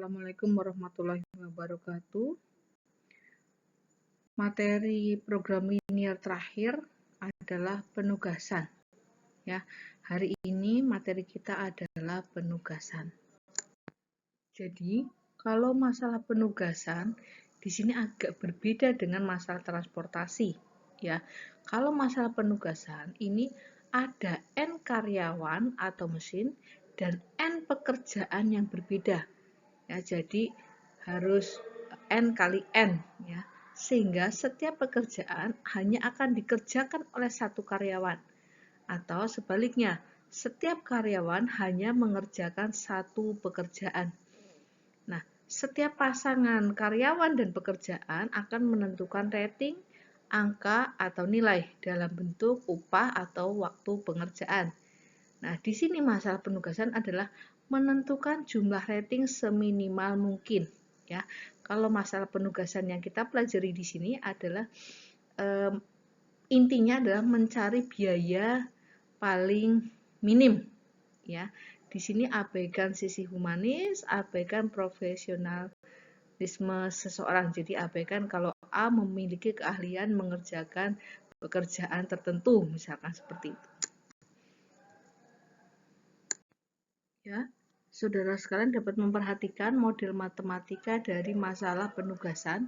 Assalamualaikum warahmatullahi wabarakatuh. Materi program linear terakhir adalah penugasan. Ya, hari ini materi kita adalah penugasan. Jadi, kalau masalah penugasan di sini agak berbeda dengan masalah transportasi. Ya, kalau masalah penugasan ini ada N karyawan atau mesin dan N pekerjaan yang berbeda. Ya, jadi harus N kali N ya, sehingga setiap pekerjaan hanya akan dikerjakan oleh satu karyawan, atau sebaliknya setiap karyawan hanya mengerjakan satu pekerjaan. Nah, setiap pasangan karyawan dan pekerjaan akan menentukan rating, angka atau nilai dalam bentuk upah atau waktu pengerjaan. Nah, di sini masalah penugasan adalah menentukan jumlah rating seminimal mungkin. Ya, kalau masalah penugasan yang kita pelajari di sini adalah intinya adalah mencari biaya paling minim. Ya, di sini abaikan sisi humanis, abaikan profesionalisme seseorang. Jadi abaikan kalau A memiliki keahlian mengerjakan pekerjaan tertentu, misalkan seperti itu. Ya, saudara sekalian dapat memperhatikan model matematika dari masalah penugasan.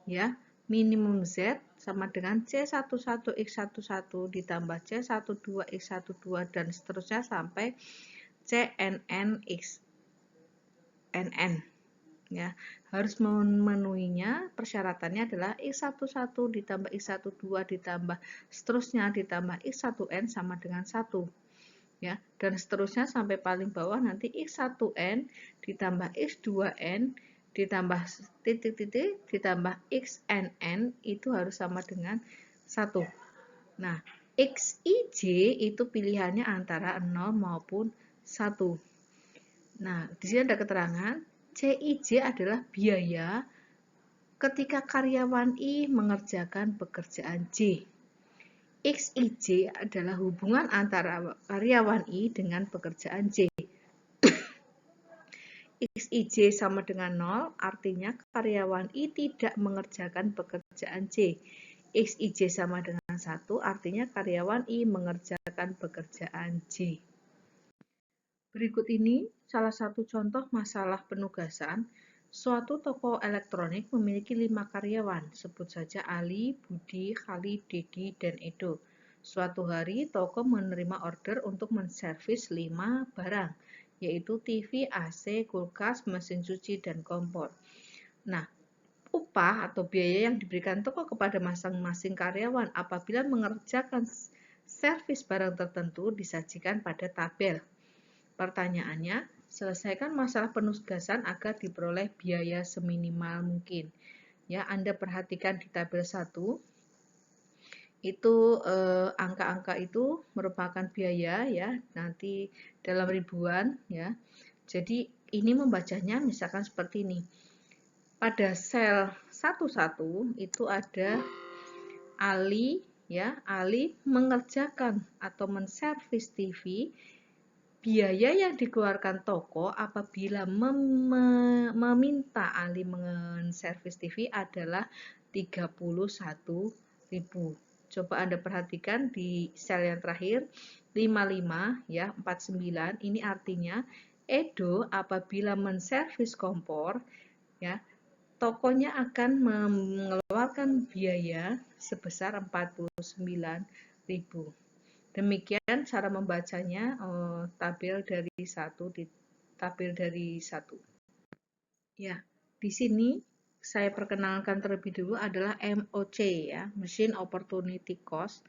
Ya, minimum Z sama dengan C11X11 ditambah C12X12 dan seterusnya sampai CNNXNN. Ya, harus memenuhinya, persyaratannya adalah X11 ditambah X12 ditambah seterusnya ditambah X1N sama dengan 1. Ya, dan seterusnya sampai paling bawah nanti X1N ditambah X2N ditambah titik-titik ditambah XNN itu harus sama dengan 1. Nah, XIJ itu pilihannya antara 0 maupun 1. Nah, di sini ada keterangan CIJ adalah biaya ketika karyawan I mengerjakan pekerjaan J. XIJ adalah hubungan antara karyawan I dengan pekerjaan J. XIJ sama dengan 0, artinya karyawan I tidak mengerjakan pekerjaan J. XIJ sama dengan 1, artinya karyawan I mengerjakan pekerjaan J. Berikut ini salah satu contoh masalah penugasan. Suatu toko elektronik memiliki 5 karyawan, sebut saja Ali, Budi, Khalid, Dedi, dan Edo. Suatu hari, toko menerima order untuk menservis 5 barang, yaitu TV, AC, kulkas, mesin cuci, dan kompor. Nah, upah atau biaya yang diberikan toko kepada masing-masing karyawan apabila mengerjakan servis barang tertentu disajikan pada tabel. Pertanyaannya, selesaikan masalah penugasan agar diperoleh biaya seminimal mungkin. Ya, Anda perhatikan di tabel 1, itu angka-angka itu merupakan biaya ya, nanti dalam ribuan ya. Jadi ini membacanya misalkan seperti ini. Pada sel 11 itu ada Ali ya, Ali mengerjakan atau menservis TV. Biaya yang dikeluarkan toko apabila meminta Ali menservis TV adalah 31.000. Coba Anda perhatikan di sel yang terakhir 55 ya, 49. Ini artinya Edo apabila menservis kompor ya, tokonya akan mengeluarkan biaya sebesar 49.000. Demikian cara membacanya tabel dari 1 di tabel dari 1. Ya, di sini saya perkenalkan terlebih dulu adalah MOC ya, Machine Opportunity Cost.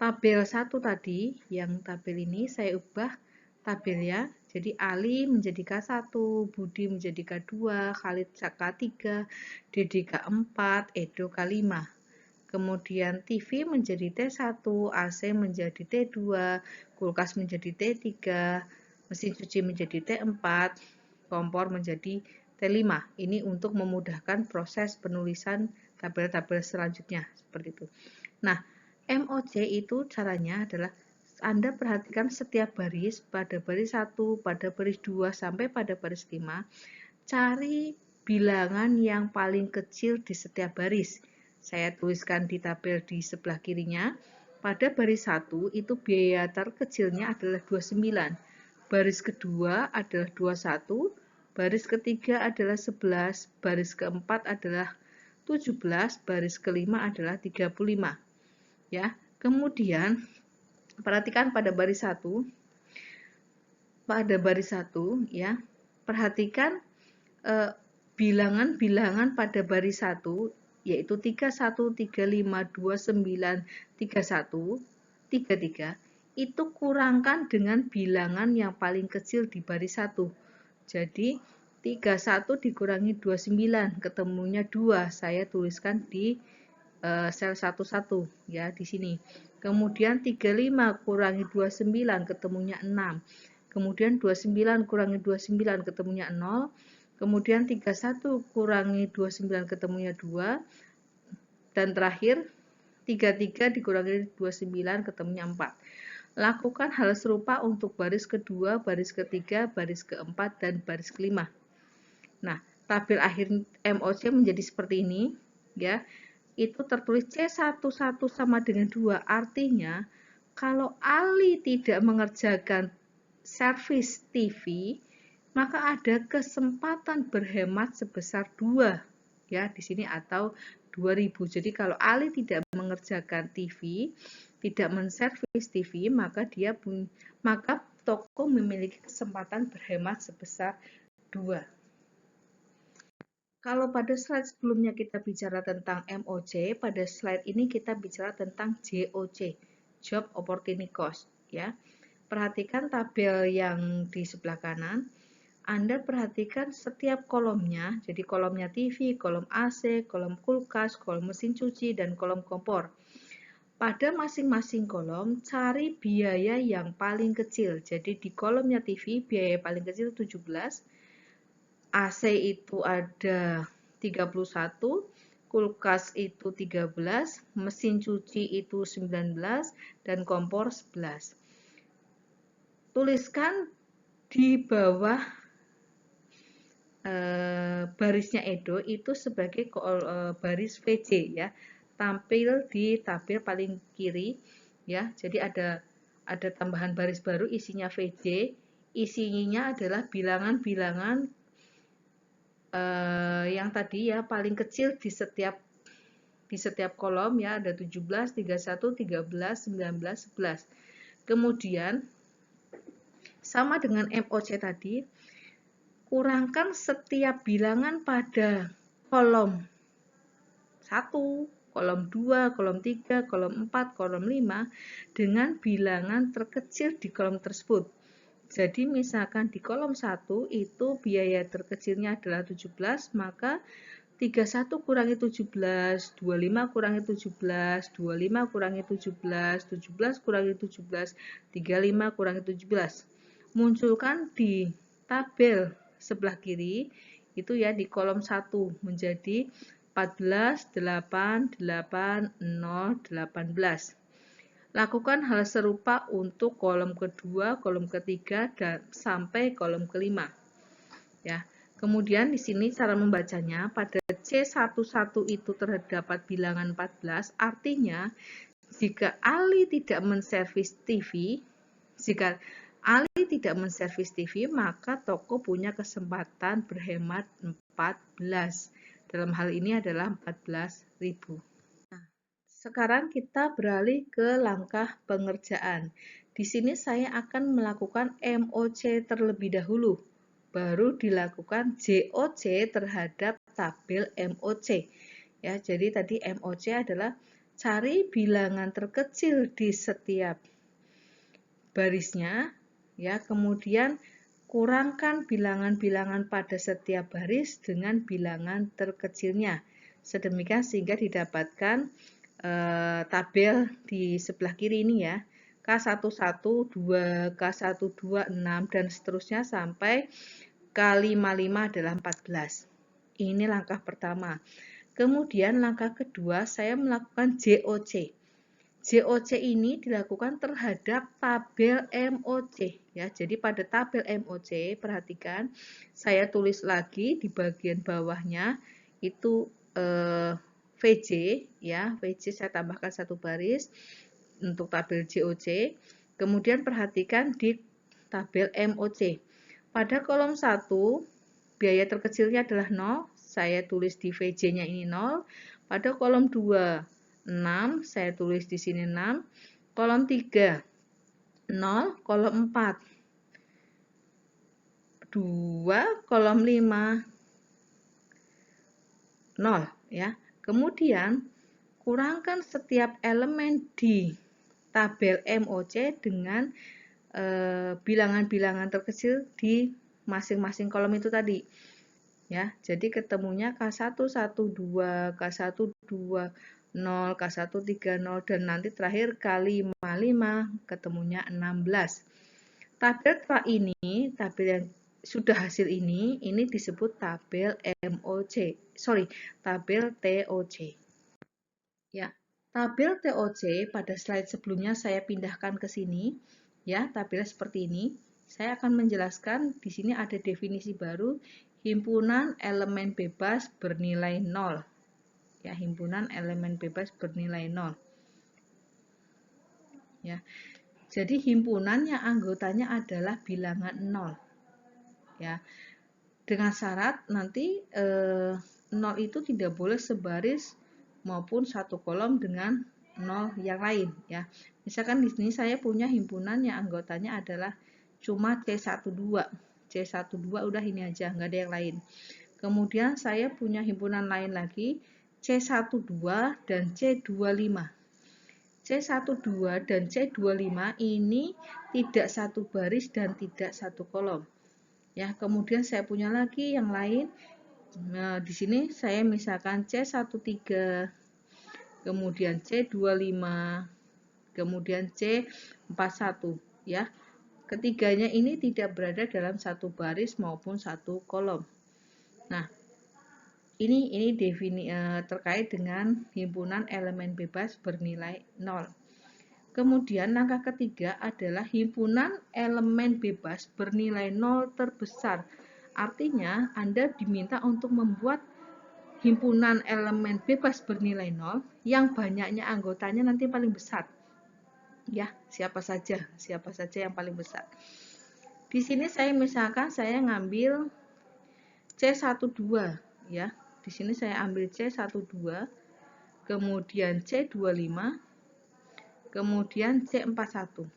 Tabel 1 tadi, yang tabel ini saya ubah tabelnya. Jadi Ali menjadi K1, Budi menjadi K2, Khalid K3, Dedi K4, Edo K5. Kemudian TV menjadi T1, AC menjadi T2, kulkas menjadi T3, mesin cuci menjadi T4, kompor menjadi T5. Ini untuk memudahkan proses penulisan tabel-tabel selanjutnya seperti itu. Nah, MOC itu caranya adalah Anda perhatikan setiap baris, pada baris 1, pada baris 2, sampai pada baris 5, cari bilangan yang paling kecil di setiap baris. Saya tuliskan di tabel di sebelah kirinya. Pada baris 1 itu biaya terkecilnya adalah 29. Baris kedua adalah 21, baris ketiga adalah 11, baris keempat adalah 17, baris kelima adalah 35. Ya. Kemudian perhatikan pada baris 1. Pada baris 1 ya. Perhatikan bilangan-bilangan pada baris 1 yaitu 31, 35, 29, 31, 33 itu kurangkan dengan bilangan yang paling kecil di baris 1. Jadi 31 dikurangi 29 ketemunya 2. Saya tuliskan di sel 11 ya di sini. Kemudian 35 kurangi 29 ketemunya 6. Kemudian 29 kurangi 29 ketemunya 0. Kemudian 31 kurangi 29 ketemunya 2. Dan terakhir 33 dikurangi 29 ketemunya 4. Lakukan hal serupa untuk baris kedua, baris ketiga, baris keempat, dan baris kelima. Nah, tabel akhir MOC menjadi seperti ini, ya. Itu tertulis C11 sama dengan 2. Artinya, kalau Ali tidak mengerjakan servis TV, maka ada kesempatan berhemat sebesar 2. Ya, di sini atau 2000. Jadi kalau Ali tidak mengerjakan TV, tidak menservis TV, maka toko memiliki kesempatan berhemat sebesar 2. Kalau pada slide sebelumnya kita bicara tentang MOC, pada slide ini kita bicara tentang JOC, Job Opportunity Cost. Ya. Perhatikan tabel yang di sebelah kanan. Anda perhatikan setiap kolomnya, jadi kolomnya TV, kolom AC, kolom kulkas, kolom mesin cuci, dan kolom kompor. Pada masing-masing kolom, cari biaya yang paling kecil. Jadi di kolomnya TV, biaya paling kecil 17, AC itu ada 31, kulkas itu 13, mesin cuci itu 19, dan kompor 11. Tuliskan di bawah barisnya Edo itu sebagai baris VJ ya, tampil di tabel paling kiri ya. Jadi ada tambahan baris baru isinya VJ, isinya adalah bilangan-bilangan yang tadi ya paling kecil di setiap kolom ya, ada 17, 31, 13, 19, 11. Kemudian sama dengan MOC tadi, kurangkan setiap bilangan pada kolom 1, kolom 2, kolom 3, kolom 4, kolom 5 dengan bilangan terkecil di kolom tersebut. Jadi misalkan di kolom 1 itu biaya terkecilnya adalah 17, maka 31 kurangi 17, 25 kurangi 17, 25 kurangi 17, 17 kurangi 17, 35 kurangi 17. Munculkan di tabel sebelah kiri itu ya di kolom 1 menjadi 14, 8, 8, 0, 18. Lakukan hal serupa untuk kolom kedua, kolom ketiga, dan sampai kolom kelima. Ya. Kemudian di sini cara membacanya pada C11 itu terdapat bilangan 14, artinya jika Ali tidak menservis TV, maka toko punya kesempatan berhemat 14. Dalam hal ini adalah 14.000. Nah, sekarang kita beralih ke langkah pengerjaan. Di sini saya akan melakukan MOC terlebih dahulu, baru dilakukan JOC terhadap tabel MOC. Ya, jadi tadi MOC adalah cari bilangan terkecil di setiap barisnya, ya, kemudian kurangkan bilangan-bilangan pada setiap baris dengan bilangan terkecilnya. Sedemikian sehingga didapatkan tabel di sebelah kiri ini ya. K11, 2, K12, 6, dan seterusnya sampai K55 adalah 14. Ini langkah pertama. Kemudian langkah kedua saya melakukan JOC. JOC ini dilakukan terhadap tabel MOC ya. Jadi pada tabel MOC perhatikan saya tulis lagi di bagian bawahnya itu VJ ya. VJ saya tambahkan satu baris untuk tabel JOC. Kemudian perhatikan di tabel MOC. Pada kolom 1 biaya terkecilnya adalah 0, saya tulis di VJ-nya ini 0. Pada kolom 2 6, saya tulis di sini 6. Kolom 3, 0. Kolom 4, 2. Kolom 5, 0. Ya. Kemudian, kurangkan setiap elemen di tabel MOC dengan bilangan-bilangan terkecil di masing-masing kolom itu tadi. Ya, jadi ketemunya K1, 1, 2, K1, 2, 0, K1, 3, 0, dan nanti terakhir K5, 5, ketemunya 16. Tabel ini, tabel yang sudah hasil ini disebut tabel MOC. Tabel TOC. Ya, tabel TOC pada slide sebelumnya saya pindahkan ke sini. Ya, tabelnya seperti ini. Saya akan menjelaskan di sini ada definisi baru, himpunan elemen bebas bernilai 0. Ya, himpunan elemen bebas bernilai 0. Ya. Jadi himpunan yang anggotanya adalah bilangan 0. Ya. Dengan syarat nanti 0 itu tidak boleh sebaris maupun satu kolom dengan 0 yang lain ya. Misalkan di sini saya punya himpunan yang anggotanya adalah cuma C12. C12 udah ini aja, nggak ada yang lain. Kemudian saya punya himpunan lain lagi C12 dan C25. C12 dan C25 ini tidak satu baris dan tidak satu kolom. Ya, kemudian saya punya lagi yang lain. Nah, di sini saya misalkan C13, kemudian C25, kemudian C41 ya. Ketiganya ini tidak berada dalam satu baris maupun satu kolom. Nah, ini terkait dengan himpunan elemen bebas bernilai 0. Kemudian langkah ketiga adalah himpunan elemen bebas bernilai 0 terbesar. Artinya Anda diminta untuk membuat himpunan elemen bebas bernilai 0 yang banyaknya anggotanya nanti paling besar. Ya, siapa saja yang paling besar. Di sini saya misalkan saya ngambil C12 ya. Di sini saya ambil C12, kemudian C25, kemudian C41.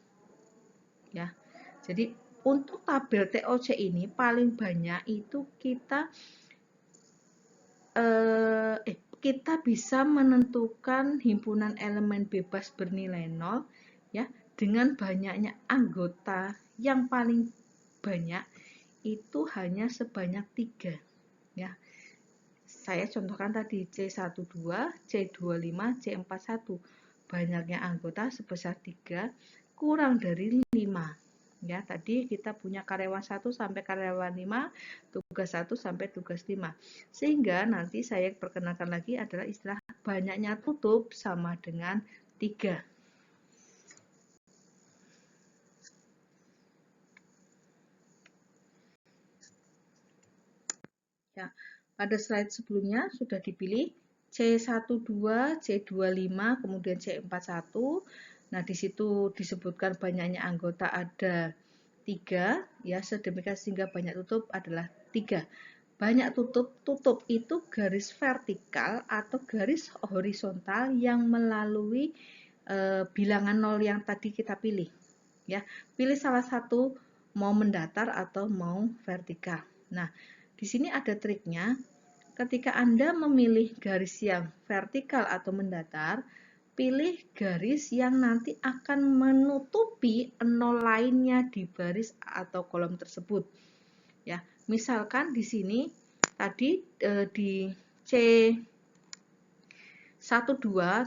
Ya. Jadi untuk tabel TOC ini paling banyak itu kita bisa menentukan himpunan elemen bebas bernilai 0 ya dengan banyaknya anggota yang paling banyak itu hanya sebanyak 3 ya. Saya contohkan tadi C12, C25, C41. Banyaknya anggota sebesar 3 kurang dari 5. Ya, tadi kita punya karyawan 1 sampai karyawan 5, tugas 1 sampai tugas 5. Sehingga nanti saya perkenalkan lagi adalah istilah banyaknya tutup sama dengan 3. Ya, pada slide sebelumnya sudah dipilih C12, C25, kemudian C41. Nah, di situ disebutkan banyaknya anggota ada 3, ya, sedemikian sehingga banyak tutup adalah 3. Banyak tutup itu garis vertikal atau garis horizontal yang melalui bilangan 0 yang tadi kita pilih. Ya, pilih salah satu mau mendatar atau mau vertikal. Nah, di sini ada triknya. Ketika Anda memilih garis yang vertikal atau mendatar, pilih garis yang nanti akan menutupi 0 lainnya di baris atau kolom tersebut. Ya, misalkan di sini tadi di C12,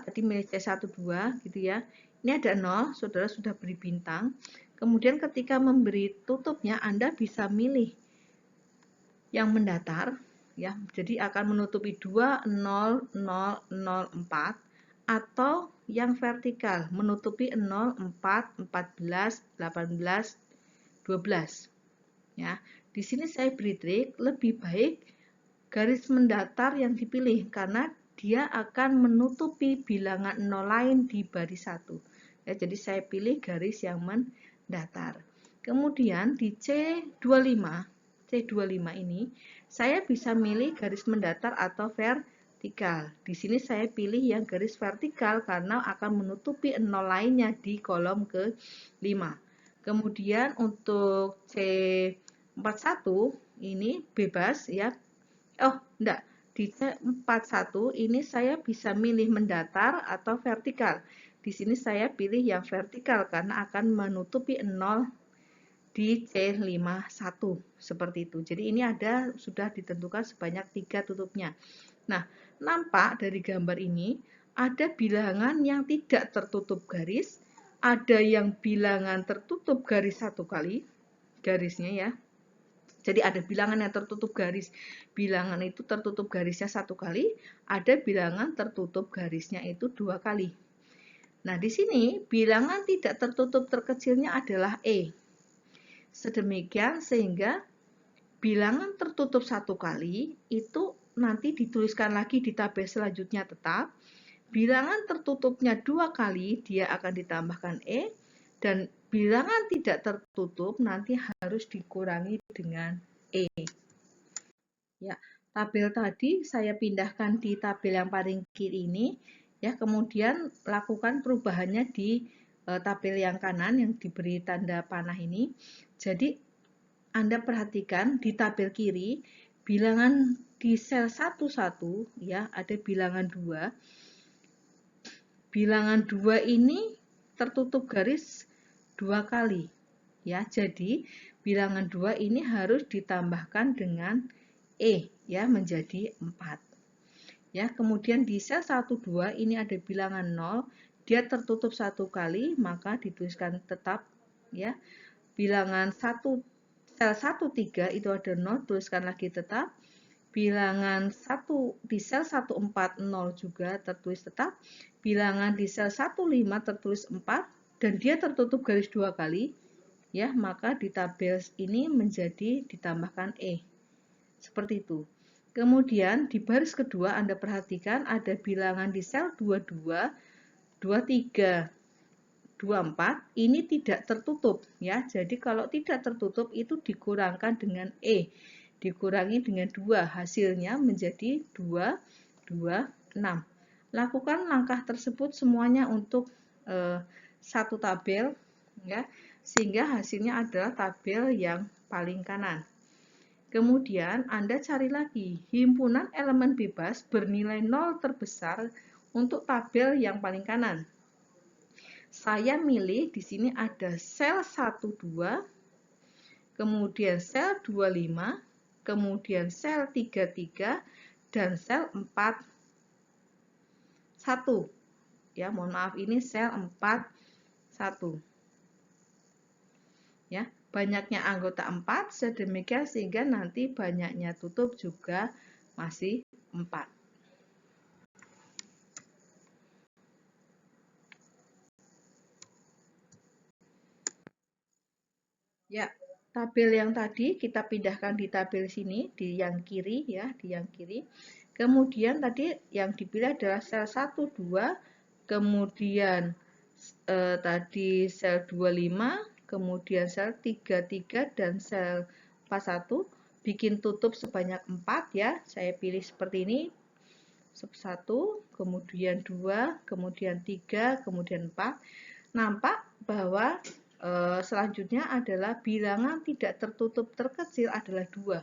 tadi milih C12 gitu ya. Ini ada 0, saudara sudah beri bintang. Kemudian ketika memberi tutupnya, Anda bisa milih yang mendatar ya, jadi akan menutupi 2, 0, 0, 0, 4 atau yang vertikal, menutupi 0, 4, 14, 18, 12. Ya, di sini saya beri trik, lebih baik garis mendatar yang dipilih karena dia akan menutupi bilangan 0 lain di baris 1. Ya, jadi saya pilih garis yang mendatar. Kemudian di C25 ini saya bisa milih garis mendatar atau vertikal. Di sini saya pilih yang garis vertikal karena akan menutupi 0 lainnya di kolom ke-5. Kemudian untuk C41 ini bebas ya. Oh, enggak. Di C41 ini saya bisa milih mendatar atau vertikal. Di sini saya pilih yang vertikal karena akan menutupi 0 di C51 seperti itu. Jadi ini sudah ditentukan sebanyak 3 tutupnya. Nah, nampak dari gambar ini ada bilangan yang tidak tertutup garis, ada yang bilangan tertutup garis 1 kali, garisnya ya. Jadi ada bilangan yang tertutup garis, bilangan itu tertutup garisnya 1 kali, ada bilangan tertutup garisnya itu 2 kali. Nah, di sini bilangan tidak tertutup terkecilnya adalah E. Sedemikian sehingga bilangan tertutup 1 kali itu nanti dituliskan lagi di tabel selanjutnya tetap. Bilangan tertutupnya 2 kali dia akan ditambahkan E, dan bilangan tidak tertutup nanti harus dikurangi dengan E. Ya, tabel tadi saya pindahkan di tabel yang paling kiri ini, ya, kemudian lakukan perubahannya di tabel yang kanan yang diberi tanda panah ini. Jadi Anda perhatikan di tabel kiri bilangan di sel 11 ya, ada bilangan 2. Bilangan 2 ini tertutup garis 2 kali. Ya, jadi bilangan 2 ini harus ditambahkan dengan E ya, menjadi 4. Ya, kemudian di sel 12 ini ada bilangan 0, dia tertutup 1 kali, maka dituliskan tetap ya. Bilangan 1 sel 13 itu ada 0, tuliskan lagi tetap. Bilangan 1 di sel 140 juga tertulis tetap. Bilangan di sel 15 tertulis 4 dan dia tertutup garis 2 kali, ya, maka di tabel ini menjadi ditambahkan E. Seperti itu. Kemudian di baris kedua Anda perhatikan ada bilangan di sel 22, 23, 24 ini tidak tertutup ya. Jadi kalau tidak tertutup itu dikurangkan dengan E. Dikurangi dengan 2, hasilnya menjadi 2, 2, 6. Lakukan langkah tersebut semuanya untuk satu tabel ya, sehingga hasilnya adalah tabel yang paling kanan. Kemudian Anda cari lagi himpunan elemen bebas bernilai 0 terbesar untuk tabel yang paling kanan. Saya milih di sini ada sel 12, kemudian sel 25, kemudian sel 33 dan sel 41. Ya, mohon maaf ini sel 41. Ya, banyaknya anggota 4 sedemikian sehingga nanti banyaknya tutup juga masih 4. Ya, tabel yang tadi kita pindahkan di tabel sini, di yang kiri ya, di yang kiri. Kemudian tadi yang dipilih adalah sel 1, 2, kemudian tadi sel 25, kemudian sel 33 dan sel 41. Bikin tutup sebanyak 4 ya, saya pilih seperti ini. 1, kemudian 2, kemudian 3, kemudian 4. Nampak bahwa selanjutnya adalah bilangan tidak tertutup terkecil adalah 2.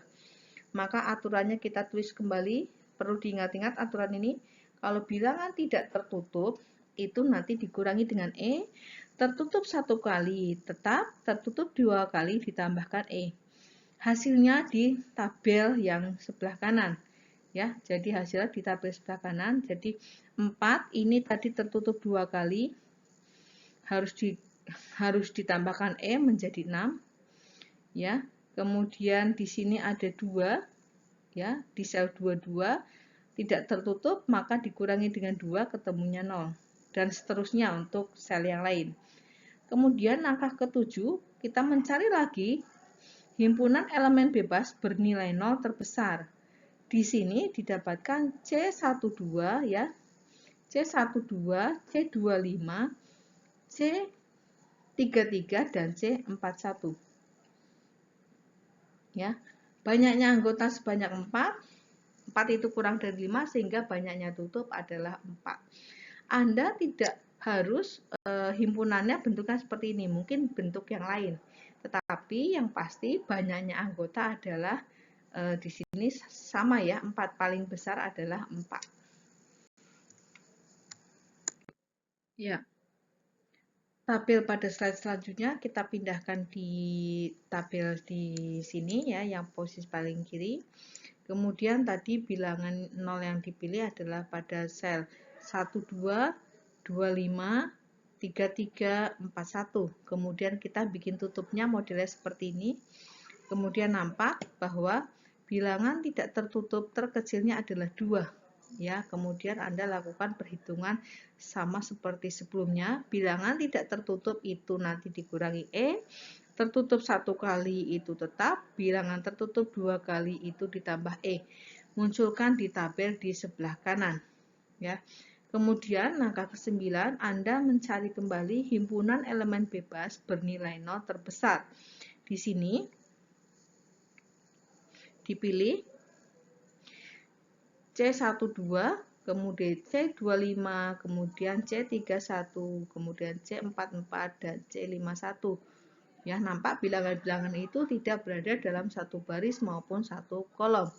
Maka aturannya kita tulis kembali, perlu diingat-ingat aturan ini. Kalau bilangan tidak tertutup, itu nanti dikurangi dengan E, tertutup 1 kali tetap, tertutup 2 kali ditambahkan E. Hasilnya di tabel yang sebelah kanan. Ya, jadi hasilnya di tabel sebelah kanan. Jadi 4 ini tadi tertutup 2 kali, harus ditambahkan E menjadi 6 ya. Kemudian di sini ada 2 ya, di sel 22 tidak tertutup, maka dikurangi dengan 2 ketemunya 0. Dan seterusnya untuk sel yang lain. Kemudian langkah ke-7, kita mencari lagi himpunan elemen bebas bernilai 0 terbesar. Di sini didapatkan C12 ya. C12, C25, C33 dan C41. Ya. Banyaknya anggota sebanyak 4. 4 itu kurang dari 5 sehingga banyaknya tutup adalah 4. Anda tidak harus himpunannya bentuknya seperti ini, mungkin bentuk yang lain. Tetapi yang pasti banyaknya anggota adalah di sini sama ya, 4 paling besar adalah 4. Ya. Tabel pada slide selanjutnya kita pindahkan di tabel di sini ya, yang posisi paling kiri. Kemudian tadi bilangan 0 yang dipilih adalah pada sel 12, 25, 33, 41. Kemudian kita bikin tutupnya modelnya seperti ini. Kemudian nampak bahwa bilangan tidak tertutup terkecilnya adalah 2. Ya, kemudian Anda lakukan perhitungan sama seperti sebelumnya. Bilangan tidak tertutup itu nanti dikurangi E. Tertutup 1 kali itu tetap, bilangan tertutup 2 kali itu ditambah E. Munculkan di tabel di sebelah kanan. Ya. Kemudian langkah ke-9, Anda mencari kembali himpunan elemen bebas bernilai 0 terbesar. Di sini dipilih C12, kemudian C25, kemudian C31, kemudian C44 dan C51. Ya, nampak bilangan-bilangan itu tidak berada dalam satu baris maupun satu kolom.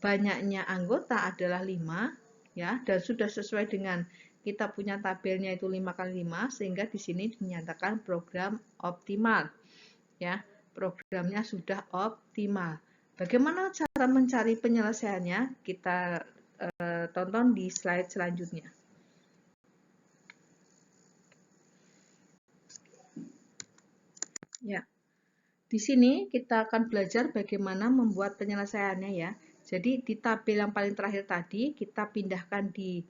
Banyaknya anggota adalah 5 ya, dan sudah sesuai dengan kita punya tabelnya itu 5 kali 5 sehingga di sini dinyatakan program optimal. Ya, programnya sudah optimal. Bagaimana cara mencari penyelesaiannya? Kita tonton di slide selanjutnya. Ya, di sini kita akan belajar bagaimana membuat penyelesaiannya ya. Jadi di tabel yang paling terakhir tadi kita pindahkan di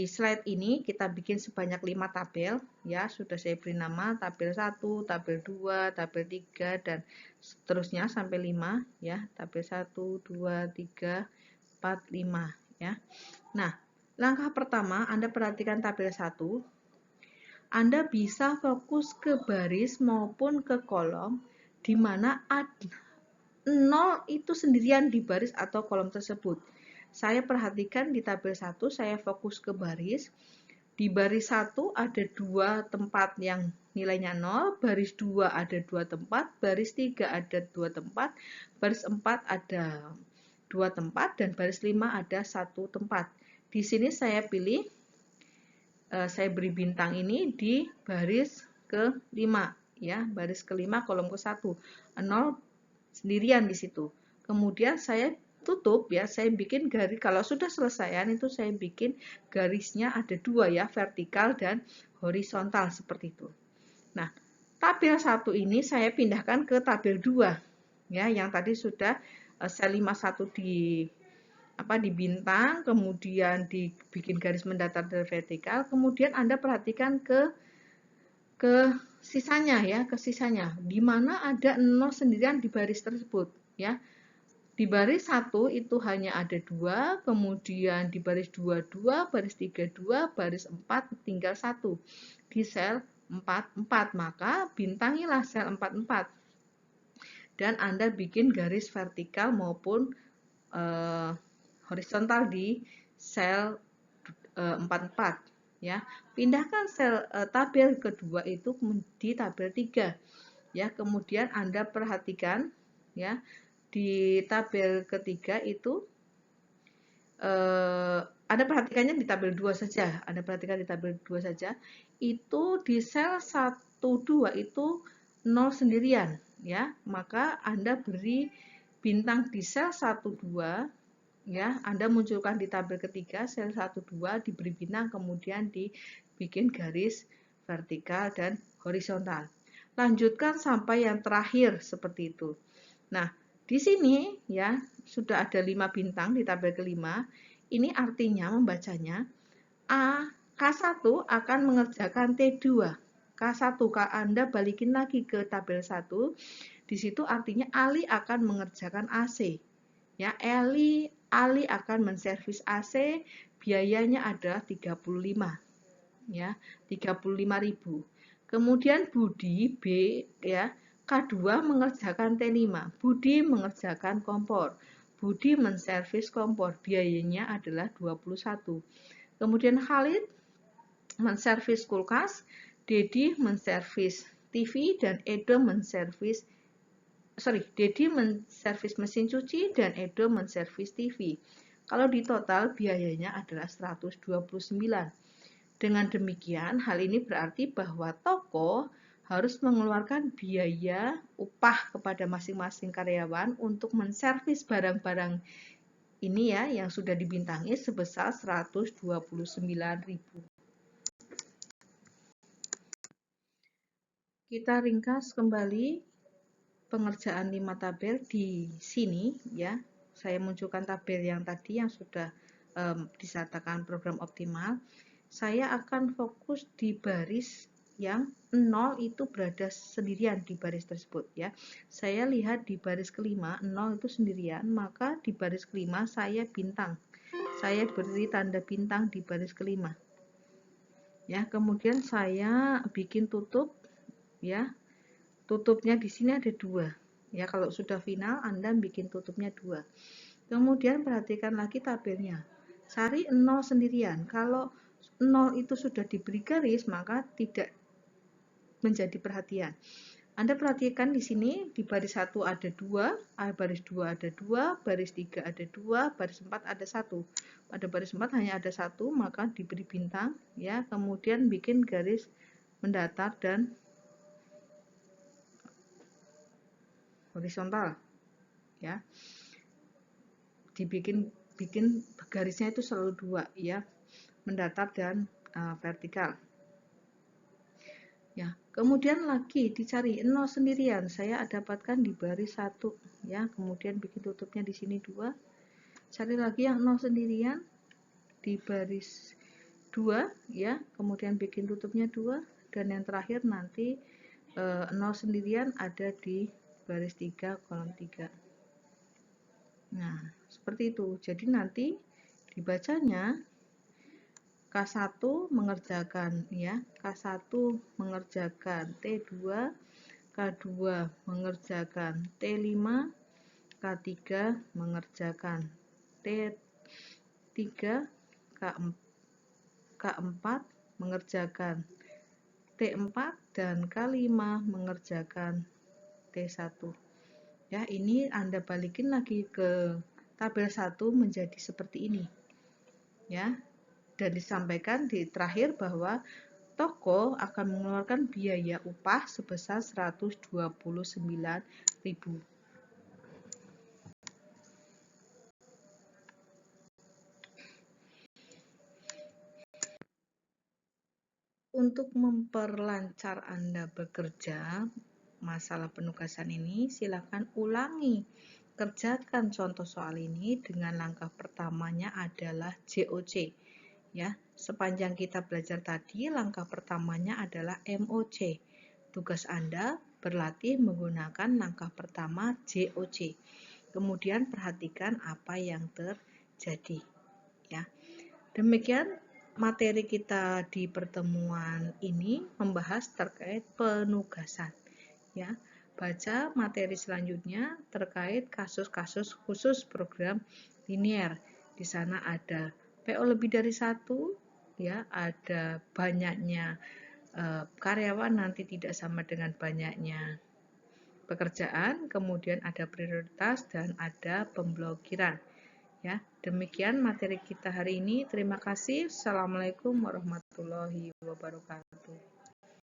slide ini kita bikin sebanyak 5 tabel ya, sudah saya beri nama tabel 1, tabel 2, tabel 3 dan seterusnya sampai 5 ya, tabel 1, 2, 3, 4, 5 ya. Nah, langkah pertama Anda perhatikan tabel 1. Anda bisa fokus ke baris maupun ke kolom di mana 0 itu sendirian di baris atau kolom tersebut. Saya perhatikan di tabel 1, saya fokus ke baris. Di baris 1 ada 2 tempat yang nilainya 0, baris 2 ada 2 tempat, baris 3 ada 2 tempat, baris 4 ada 2 tempat, dan baris 5 ada 1 tempat. Di sini saya pilih, saya beri bintang ini di baris ke-5, ya, baris ke-5 kolom ke-1, 0 sendirian di situ. Kemudian saya tutup ya, saya bikin garis, kalau sudah selesaian itu saya bikin garisnya ada 2 ya, vertikal dan horizontal seperti itu. Nah, tabel 1 ini saya pindahkan ke tabel 2 ya, yang tadi sudah sel 51 di bintang, kemudian dibikin garis mendatar dan vertikal, kemudian Anda perhatikan ke sisanya ya, ke sisanya di mana ada 0 sendirian di baris tersebut ya. Di baris 1 itu hanya ada 2, kemudian di baris 2 2, baris 3 2, baris 4 tinggal 1. Di sel 4 4, maka bintangilah sel 4 4. Dan Anda bikin garis vertikal maupun horizontal di sel 4 4 ya. Pindahkan sel tabel kedua itu di tabel 3 ya. Kemudian Anda perhatikan ya, di tabel ketiga itu Anda perhatikannya di tabel 2 saja. Anda perhatikan di tabel 2 saja. Itu di sel 1 2 itu 0 sendirian ya. Maka Anda beri bintang di sel 1 2 ya. Anda munculkan di tabel ketiga sel 1 2 diberi bintang, kemudian dibikin garis vertikal dan horizontal. Lanjutkan sampai yang terakhir seperti itu. Nah, di sini ya sudah ada 5 bintang di tabel kelima. ini artinya membacanya K1 akan mengerjakan T2. K1, Anda balikin lagi ke tabel 1. Di situ artinya Ali akan mengerjakan AC. Ya, Ali akan menservis AC, biayanya adalah 35. Ya, 35.000. Kemudian Budi B ya, K2 mengerjakan T5. Budi mengerjakan kompor. Budi menservis kompor, biayanya adalah 21. Kemudian Khalid menservis kulkas, Dedi menservis TV, dan Edo menservis mesin cuci dan Edo menservis TV. Kalau di total biayanya adalah 129. Dengan demikian, hal ini berarti bahwa toko harus mengeluarkan biaya upah kepada masing-masing karyawan untuk menservis barang-barang ini ya yang sudah dibintangi sebesar 129.000. Kita ringkas kembali pengerjaan 5 tabel di sini ya. Saya munculkan tabel yang tadi yang sudah disatakan program optimal. Saya akan fokus di baris yang 0 itu berada sendirian di baris tersebut ya. Saya lihat di baris kelima 0 itu sendirian, maka di baris kelima saya bintang. Saya beri tanda bintang di baris kelima. Ya, kemudian saya bikin tutup ya. Tutupnya di sini ada 2. Ya, kalau sudah final Anda bikin tutupnya 2. Kemudian perhatikan lagi tabelnya. Cari 0 sendirian. Kalau 0 itu sudah diberi garis, maka tidak menjadi perhatian. Anda perhatikan di sini di baris 1 ada 2, baris 2 ada 2, baris 3 ada 2, baris 4 ada 1. Pada baris 4 hanya ada 1, maka diberi bintang ya, kemudian bikin garis mendatar dan horizontal ya. Bikin garisnya itu selalu 2 ya, mendatar dan vertikal. Ya, kemudian lagi dicari 0 sendirian. Saya dapatkan di baris 1 ya, kemudian bikin tutupnya di sini 2. Cari lagi yang 0 sendirian di baris 2 ya, kemudian bikin tutupnya 2, dan yang terakhir nanti 0 sendirian ada di baris 3 kolom 3. Nah, seperti itu. Jadi nanti dibacanya K1 mengerjakan ya, K1 mengerjakan T2, K2 mengerjakan T5, K3 mengerjakan T3, K4 mengerjakan T4, dan K5 mengerjakan T1. Ya, ini Anda balikin lagi ke tabel 1 menjadi seperti ini. Ya. Dan disampaikan di terakhir bahwa toko akan mengeluarkan biaya upah sebesar 129.000. Untuk memperlancar Anda bekerja masalah penugasan ini, silakan ulangi. Kerjakan contoh soal ini dengan langkah pertamanya adalah JOC. Ya, sepanjang kita belajar tadi, langkah pertamanya adalah MOC. Tugas Anda berlatih menggunakan langkah pertama JOC. Kemudian perhatikan apa yang terjadi. Ya, demikian materi kita di pertemuan ini membahas terkait penugasan. Ya, baca materi selanjutnya terkait kasus-kasus khusus program linier. Di sana ada PO lebih dari 1, ya, ada banyaknya karyawan nanti tidak sama dengan banyaknya pekerjaan, kemudian ada prioritas dan ada pemblokiran. Ya, demikian materi kita hari ini. Terima kasih. Assalamualaikum warahmatullahi wabarakatuh.